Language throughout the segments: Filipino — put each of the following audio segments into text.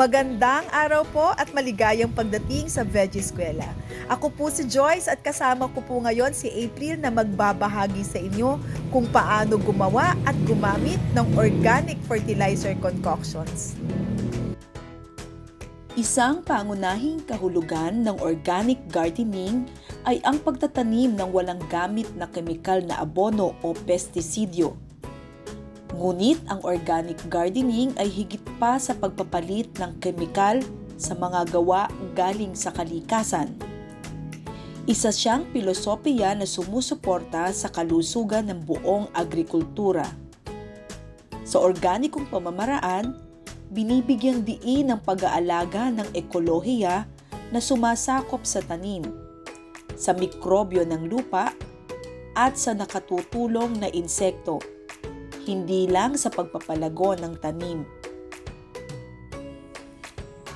Magandang araw po at maligayang pagdating sa Veggie Eskwela. Ako po si Joyce at kasama ko po ngayon si April na magbabahagi sa inyo kung paano gumawa at gumamit ng organic fertilizer concoctions. Isang pangunahing kahulugan ng organic gardening ay ang pagtatanim ng walang gamit na kemikal na abono o pestisidyo. Ngunit ang organic gardening ay higit pa sa pagpapalit ng kemikal sa mga gawa galing sa kalikasan. Isa siyang pilosopiya na sumusuporta sa kalusugan ng buong agrikultura. Sa organikong pamamaraan, binibigyang diin ang pag-aalaga ng ekolohiya na sumasakop sa tanim, sa mikrobyo ng lupa at sa nakatutulong na insekto, hindi lang sa pagpapalago ng tanim.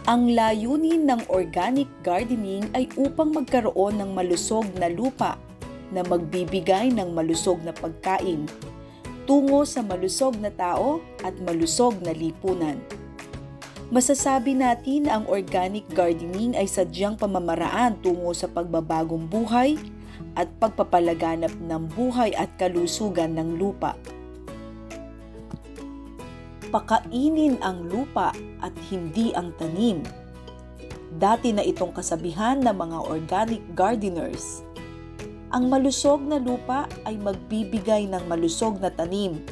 Ang layunin ng organic gardening ay upang magkaroon ng malusog na lupa na magbibigay ng malusog na pagkain tungo sa malusog na tao at malusog na lipunan. Masasabi natin na ang organic gardening ay sadyang pamamaraan tungo sa pagbabagong buhay at pagpapalaganap ng buhay at kalusugan ng lupa. Pakainin ang lupa at hindi ang tanim. Dati na itong kasabihan ng mga organic gardeners. Ang malusog na lupa ay magbibigay ng malusog na tanim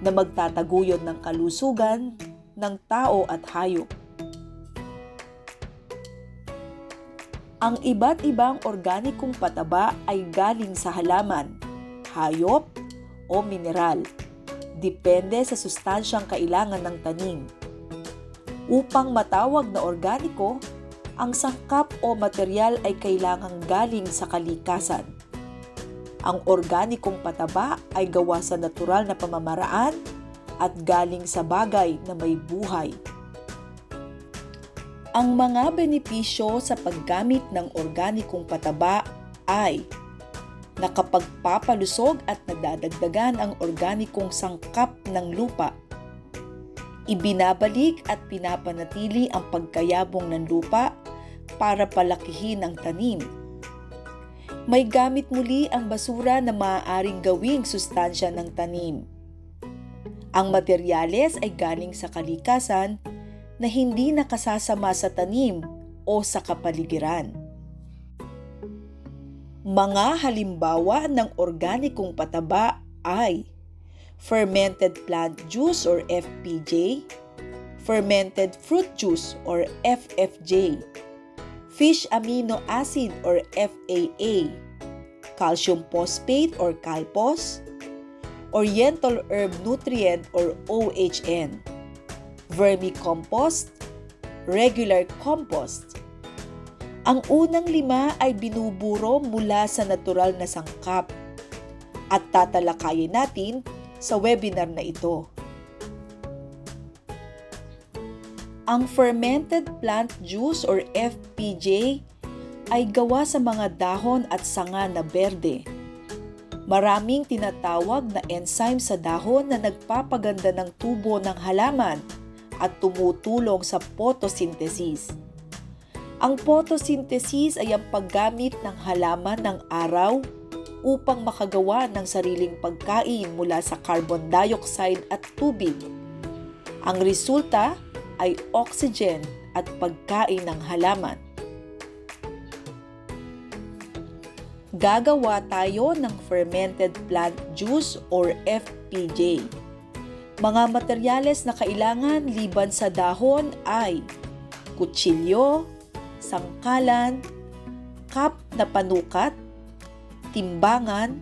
na magtataguyod ng kalusugan ng tao at hayop. Ang iba't ibang organikong pataba ay galing sa halaman, hayop o mineral. Depende sa sustansyang kailangan ng tanim. Upang matawag na organiko, ang sangkap o material ay kailangang galing sa kalikasan. Ang organikong pataba ay gawa sa natural na pamamaraan at galing sa bagay na may buhay. Ang mga benepisyo sa paggamit ng organikong pataba ay nakapagpapalusog at nadadagdagan ang organikong sangkap ng lupa. Ibinabalik at pinapanatili ang pagkayabong ng lupa para palakihin ang tanim. May gamit muli ang basura na maaaring gawing sustansya ng tanim. Ang materyales ay galing sa kalikasan na hindi nakasasama sa tanim o sa kapaligiran. Mga halimbawa ng organikong pataba ay fermented plant juice or FPJ, fermented fruit juice or FFJ, fish amino acid or FAA, calcium phosphate or Calpos, oriental herb nutrient or OHN, vermicompost, regular compost. Ang unang 5 ay binuburo mula sa natural na sangkap at tatalakayin natin sa webinar na ito. Ang fermented plant juice or FPJ ay gawa sa mga dahon at sanga na berde. Maraming tinatawag na enzyme sa dahon na nagpapaganda ng tubo ng halaman at tumutulong sa photosynthesis. Ang photosynthesis ay ang paggamit ng halaman ng araw upang makagawa ng sariling pagkain mula sa carbon dioxide at tubig. Ang resulta ay oxygen at pagkain ng halaman. Gagawa tayo ng fermented plant juice or FPJ. Mga materyales na kailangan liban sa dahon ay kutsilyo, sangkalan, cup na panukat, timbangan,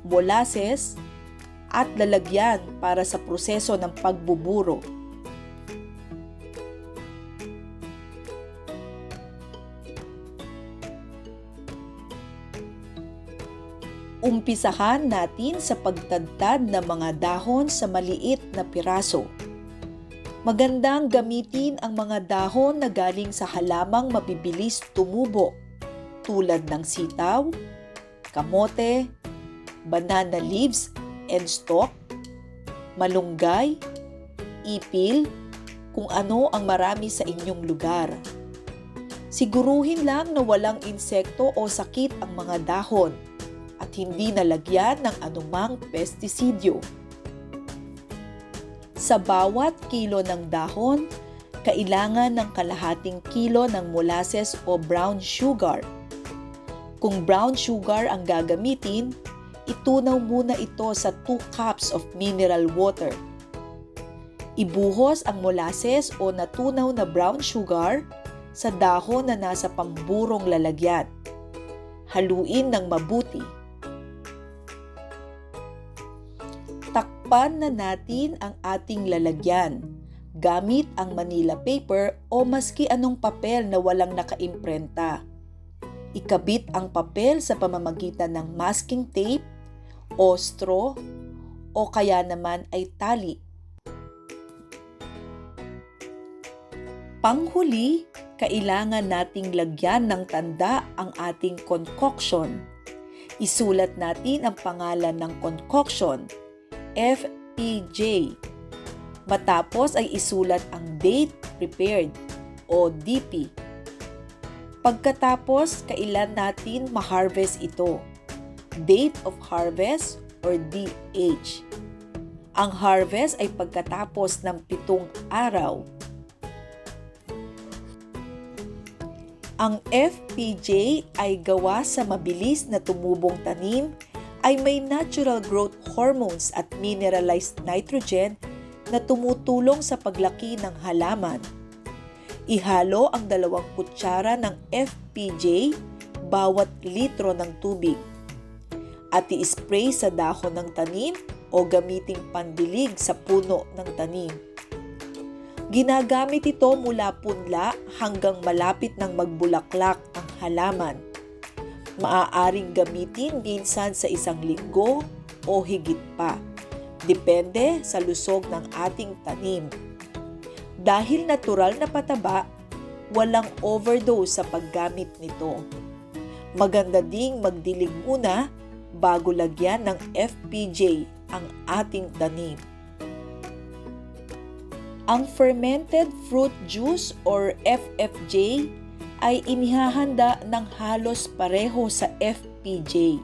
molasses, at lalagyan para sa proseso ng pagbuburo. Umpisahan natin sa pagtadtad ng mga dahon sa maliit na piraso. Magandang gamitin ang mga dahon na galing sa halamang mabibilis tumubo tulad ng sitaw, kamote, banana leaves and stalk, malunggay, ipil, kung ano ang marami sa inyong lugar. Siguruhin lang na walang insekto o sakit ang mga dahon at hindi nalagyan ng anumang pestisidyo. Sa bawat kilo ng dahon, kailangan ng kalahating kilo ng molasses o brown sugar. Kung brown sugar ang gagamitin, itunaw muna ito sa 2 cups of mineral water. Ibuhos ang molasses o natunaw na brown sugar sa dahon na nasa pamburong lalagyan. Haluin ng mabuti. Takpan na natin ang ating lalagyan gamit ang Manila paper o maski anong papel na walang nakaimprenta. Ikabit ang papel sa pamamagitan ng masking tape o straw o kaya naman ay tali. Panghuli, kailangan nating lagyan ng tanda ang ating concoction. Isulat natin ang pangalan ng concoction, FPJ. Matapos ay isulat ang date prepared o DP. Pagkatapos, kailan natin ma-harvest ito, date of harvest or DH. Ang harvest ay pagkatapos ng 7 araw. Ang FPJ ay gawa sa mabilis na tumubong tanim, ay may natural growth hormones at mineralized nitrogen na tumutulong sa paglaki ng halaman. Ihalo ang 2 kutsara ng FPJ bawat litro ng tubig at i-spray sa dahon ng tanim o gamiting pandilig sa puno ng tanim. Ginagamit ito mula punla hanggang malapit ng magbulaklak ang halaman. Maaaring gamitin minsan sa 1 linggo o higit pa. Depende sa lusog ng ating tanim. Dahil natural na pataba, walang overdose sa paggamit nito. Maganda ding magdilig muna bago lagyan ng FPJ ang ating tanim. Ang fermented fruit juice or FFJ ay inihahanda ng halos pareho sa FPJ.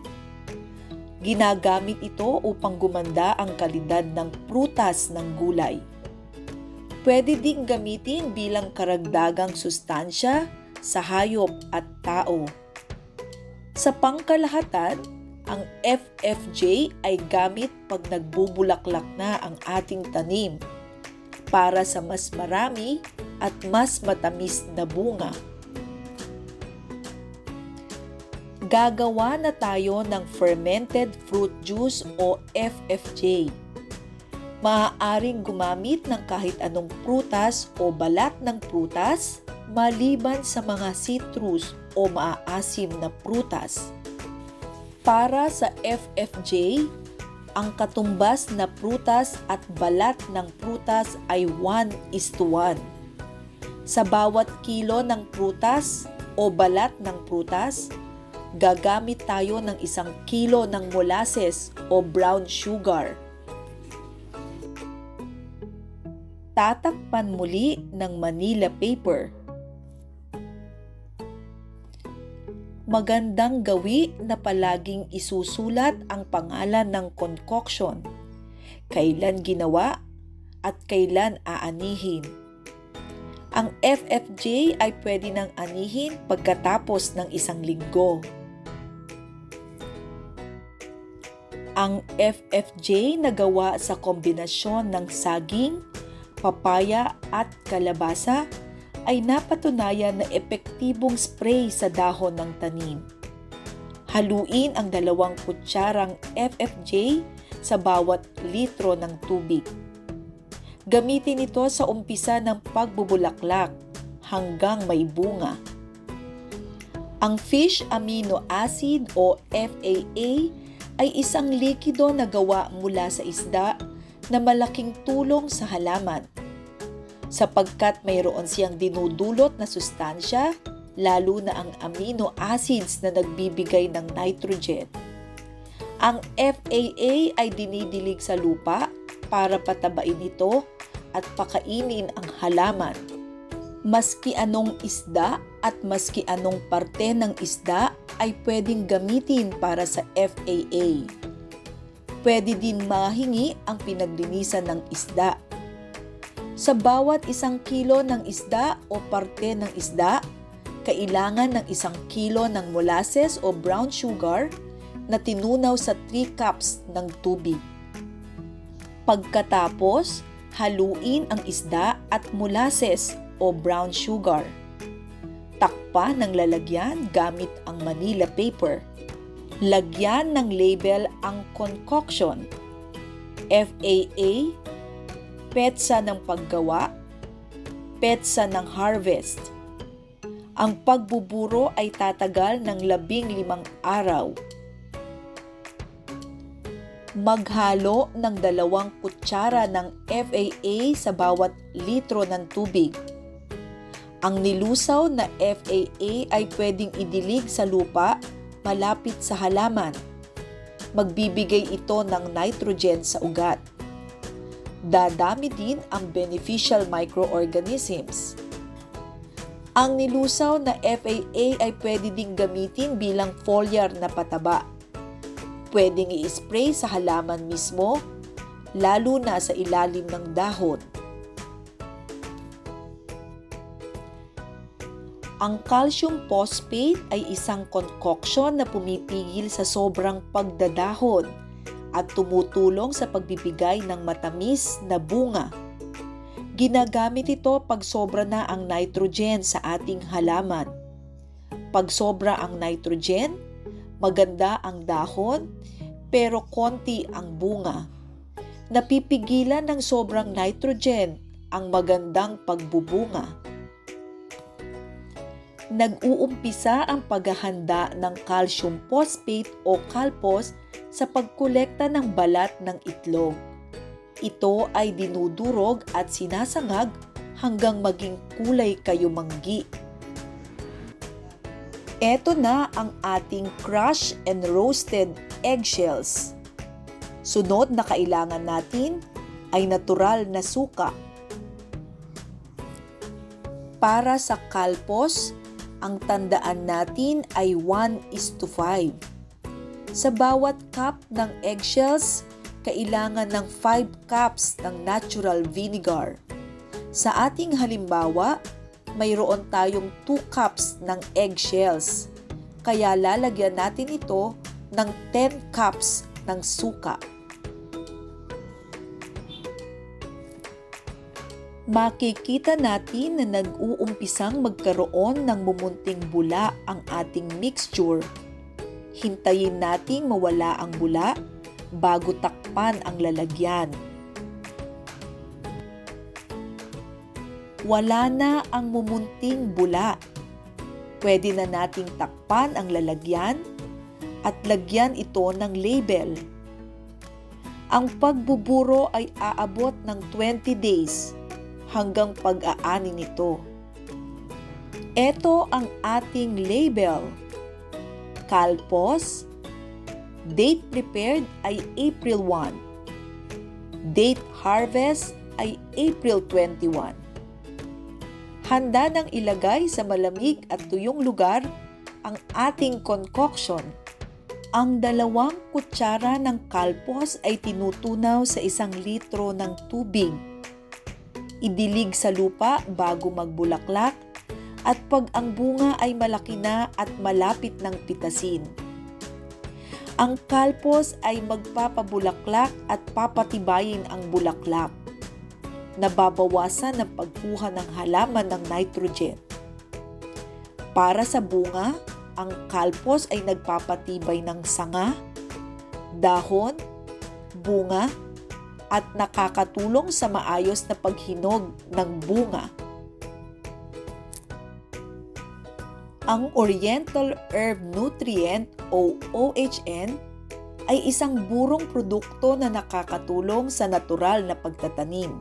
Ginagamit ito upang gumanda ang kalidad ng prutas ng gulay. Pwede ding gamitin bilang karagdagang sustansya sa hayop at tao. Sa pangkalahatan, ang FFJ ay gamit pag nagbubulaklak na ang ating tanim para sa mas marami at mas matamis na bunga. Gagawa na tayo ng fermented fruit juice o FFJ. Maaaring gumamit ng kahit anong prutas o balat ng prutas maliban sa mga citrus o maaasim na prutas. Para sa FFJ, ang katumbas na prutas at balat ng prutas ay 1:1. Sa bawat kilo ng prutas o balat ng prutas, gagamit tayo ng 1 kilo ng molasses o brown sugar. Tatakpan muli ng Manila paper. Magandang gawi na palaging isusulat ang pangalan ng concoction, kailan ginawa at kailan aanihin. Ang FFJ ay pwede nang anihin pagkatapos ng 1 linggo. Ang FFJ na gawa sa kombinasyon ng saging, papaya at kalabasa ay napatunayan na epektibong spray sa dahon ng tanim. Haluin ang 2 kutsarang FFJ sa bawat litro ng tubig. Gamitin ito sa umpisa ng pagbubulaklak hanggang may bunga. Ang fish amino acid o FAA ay isang likido na gawa mula sa isda na malaking tulong sa halaman. Sapagkat mayroon siyang dinudulot na sustansya, lalo na ang amino acids na nagbibigay ng nitrogen. Ang FAA ay dinidilig sa lupa para patabain ito at pakainin ang halaman. Maski anong isda at maski anong parte ng isda ay pwedeng gamitin para sa FAA. Pwede din mahingi ang pinaglinisan ng isda. Sa bawat 1 kilo ng isda o parte ng isda, kailangan ng 1 kilo ng molasses o brown sugar na tinunaw sa 3 cups ng tubig. Pagkatapos, haluin ang isda at molasses o brown sugar. Takpan ng lalagyan gamit ang Manila paper. Lagyan ng label ang concoction, FAA, petsa ng paggawa, petsa ng harvest. Ang pagbuburo ay tatagal ng 15 araw. Maghalo ng 2 kutsara ng FAA sa bawat litro ng tubig. Ang nilusaw na FAA ay pwedeng idilig sa lupa malapit sa halaman. Magbibigay ito ng nitrogen sa ugat. Dadami din ang beneficial microorganisms. Ang nilusaw na FAA ay pwede ding gamitin bilang foliar na pataba. Pwedeng i-spray sa halaman mismo, lalo na sa ilalim ng dahon. Ang calcium phosphate ay isang concoction na pumipigil sa sobrang pagdadahon at tumutulong sa pagbibigay ng matamis na bunga. Ginagamit ito pag sobra na ang nitrogen sa ating halaman. Pag sobra ang nitrogen, maganda ang dahon, pero konti ang bunga. Napipigilan ng sobrang nitrogen ang magandang pagbubunga. Nag-uumpisa ang paghahanda ng calcium phosphate o calpos sa pagkolekta ng balat ng itlog. Ito ay dinudurog at sinasangag hanggang maging kulay kayumanggi. Ito na ang ating crushed and roasted eggshells. Sunod na kailangan natin ay natural na suka. Para sa calpos, ang tandaan natin ay 1:5. Sa bawat cup ng eggshells, kailangan ng 5 cups ng natural vinegar. Sa ating halimbawa, mayroon tayong 2 cups ng eggshells, kaya lalagyan natin ito ng 10 cups ng suka. Makikita natin na nag-uumpisang magkaroon ng mumunting bula ang ating mixture. Hintayin nating mawala ang bula bago takpan ang lalagyan. Wala na ang mumunting bula. Pwede na nating takpan ang lalagyan at lagyan ito ng label. Ang pagbuburo ay aabot ng 20 days hanggang pag-aani nito. Ito ang ating label. Calpos, date prepared ay April 1. Date harvest ay April 21. Handa nang ilagay sa malamig at tuyong lugar ang ating concoction. Ang 2 kutsara ng calpos ay tinutunaw sa 1 litro ng tubig. Idilig sa lupa bago magbulaklak at pag ang bunga ay malaki na at malapit ng pitasin. Ang calpos ay magpapabulaklak at papatibayin ang bulaklak. Nababawasan ang pagkuha ng halaman ng nitrogen. Para sa bunga, ang calpos ay nagpapatibay ng sanga, dahon, bunga, at nakakatulong sa maayos na paghinog ng bunga. Ang Oriental Herb Nutrient o OHN ay isang burong produkto na nakakatulong sa natural na pagtatanim.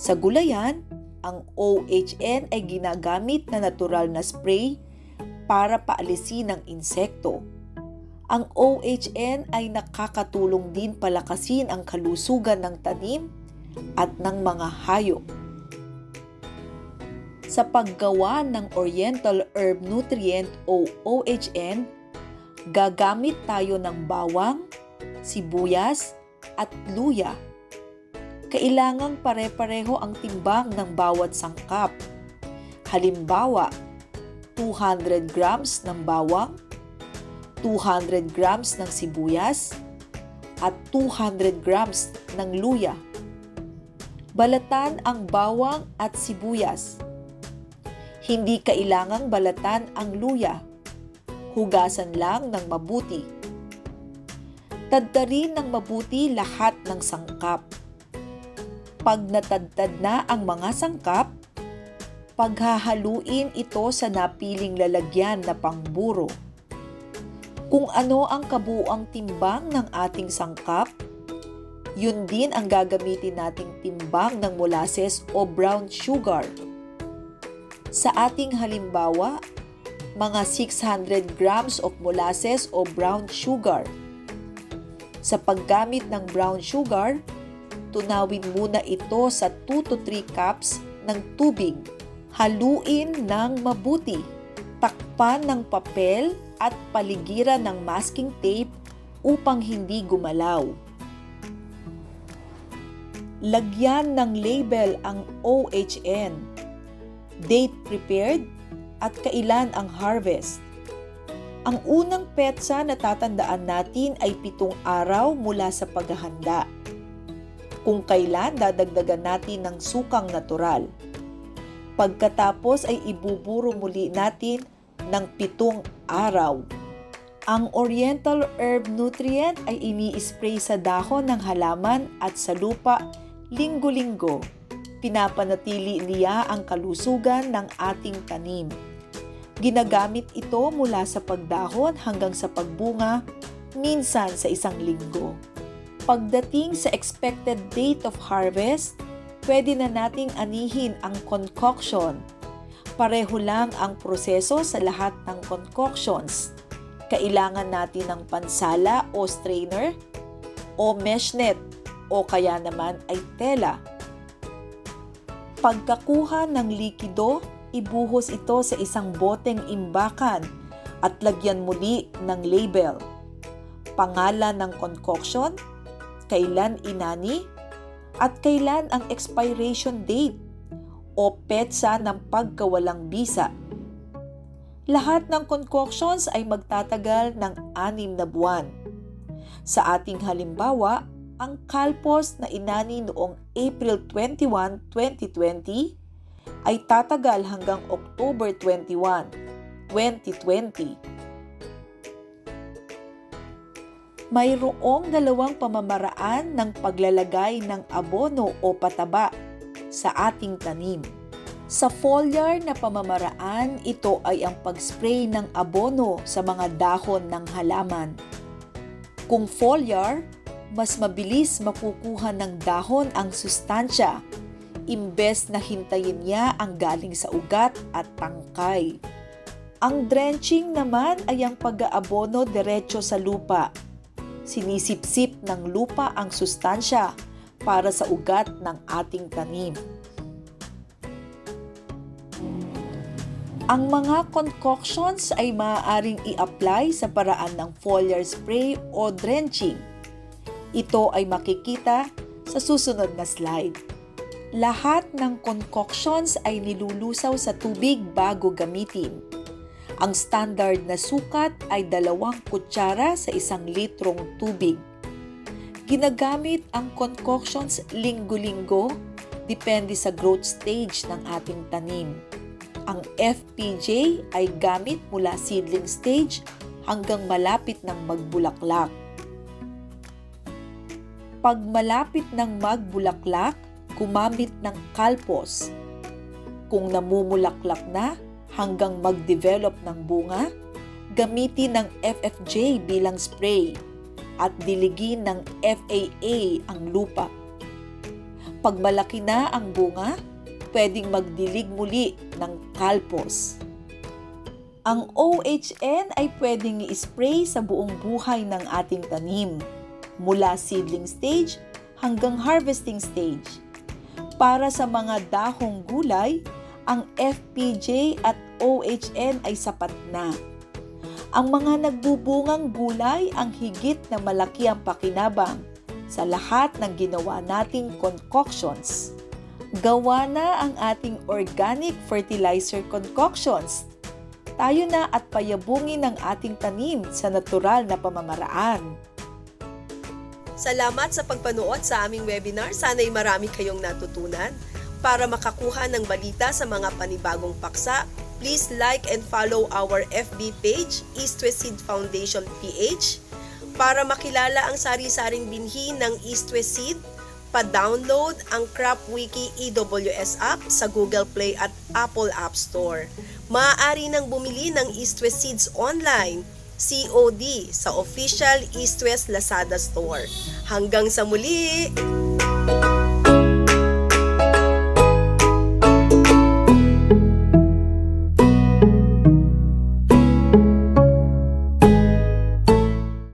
Sa gulayan, ang OHN ay ginagamit na natural na spray para paalisin ang insekto. Ang OHN ay nakakatulong din palakasin ang kalusugan ng tanim at ng mga hayop. Sa paggawa ng Oriental Herb Nutrient o OHN, gagamit tayo ng bawang, sibuyas, at luya. Kailangang pare-pareho ang timbang ng bawat sangkap. Halimbawa, 200 grams ng bawang, 200 grams ng sibuyas, at 200 grams ng luya. Balatan ang bawang at sibuyas. Hindi kailangang balatan ang luya. Hugasan lang ng mabuti. Tadtarin ng mabuti lahat ng sangkap. Pag natadtad na ang mga sangkap, paghahaluin ito sa napiling lalagyan na pangburo. Kung ano ang kabuuang timbang ng ating sangkap, yun din ang gagamitin nating timbang ng molasses o brown sugar. Sa ating halimbawa, mga 600 grams of molasses o brown sugar. Sa paggamit ng brown sugar, tunawin muna ito sa 2 to 3 cups ng tubig. Haluin ng mabuti. Takpan ng papel at paligiran ng masking tape upang hindi gumalaw. Lagyan ng label ang OHN, date prepared, at kailan ang harvest. Ang unang petsa na tatandaan natin ay 7 araw mula sa paghahanda. Kung kailan dadagdagan natin ng sukang natural. Pagkatapos ay ibuburo muli natin ng 7 araw. Ang Oriental Herb Nutrient ay ini-spray sa dahon ng halaman at sa lupa linggo-linggo. Pinapanatili niya ang kalusugan ng ating tanim. Ginagamit ito mula sa pagdahon hanggang sa pagbunga, minsan sa 1 linggo. Pagdating sa expected date of harvest, pwede na nating anihin ang concoction. Pareho lang ang proseso sa lahat ng concoctions. Kailangan natin ng pansala o strainer, o mesh net, o kaya naman ay tela. Pagkakuha ng likido, ibuhos ito sa isang boteng imbakan at lagyan muli ng label. Pangalan ng concoction, kailan inani, at kailan ang expiration date o petsa ng pagkawalang bisa. Lahat ng concoctions ay magtatagal ng 6 na buwan. Sa ating halimbawa, ang Calpos na inani noong April 21, 2020 ay tatagal hanggang October 21, 2020. Mayroong 2 pamamaraan ng paglalagay ng abono o pataba sa ating tanim. Sa foliar na pamamaraan, ito ay ang pag-spray ng abono sa mga dahon ng halaman. Kung foliar, mas mabilis makukuha ng dahon ang sustansya, imbes na hintayin niya ang galing sa ugat at tangkay. Ang drenching naman ay ang pag-aabono diretso sa lupa. Sinisipsip ng lupa ang sustansya para sa ugat ng ating tanim. Ang mga concoctions ay maaaring i-apply sa paraan ng foliar spray o drenching. Ito ay makikita sa susunod na slide. Lahat ng concoctions ay nilulusaw sa tubig bago gamitin. Ang standard na sukat ay 2 kutsara sa 1 litrong tubig. Ginagamit ang concoctions linggo-linggo, depende sa growth stage ng ating tanim. Ang FPJ ay gamit mula seedling stage hanggang malapit ng magbulaklak. Pag malapit ng magbulaklak, gumamit ng Calpos. Kung namumulaklak na hanggang mag-develop ng bunga, gamitin ng FFJ bilang spray at diligin ng FAA ang lupa. Pag malaki na ang bunga, pwedeng magdilig muli ng Calpos. Ang OHN ay pwedeng i-spray sa buong buhay ng ating tanim, mula seedling stage hanggang harvesting stage. Para sa mga dahong gulay, ang FPJ at OHN ay sapat na. Ang mga nagbubungang gulay ang higit na malaki ang pakinabang sa lahat ng ginawa nating concoctions. Gawa na ang ating organic fertilizer concoctions. Tayo na at payabungin ang ating tanim sa natural na pamamaraan. Salamat sa pagpanood sa aming webinar. Sana'y marami kayong natutunan. Para makakuha ng balita sa mga panibagong paksa, please like and follow our FB page, East West Seed Foundation PH. Para makilala ang sari-saring binhi ng East West Seed, pa-download ang CropWiki EWS app sa Google Play at Apple App Store. Maaari nang bumili ng East West Seeds online, COD, sa official East West Lazada Store. Hanggang sa muli!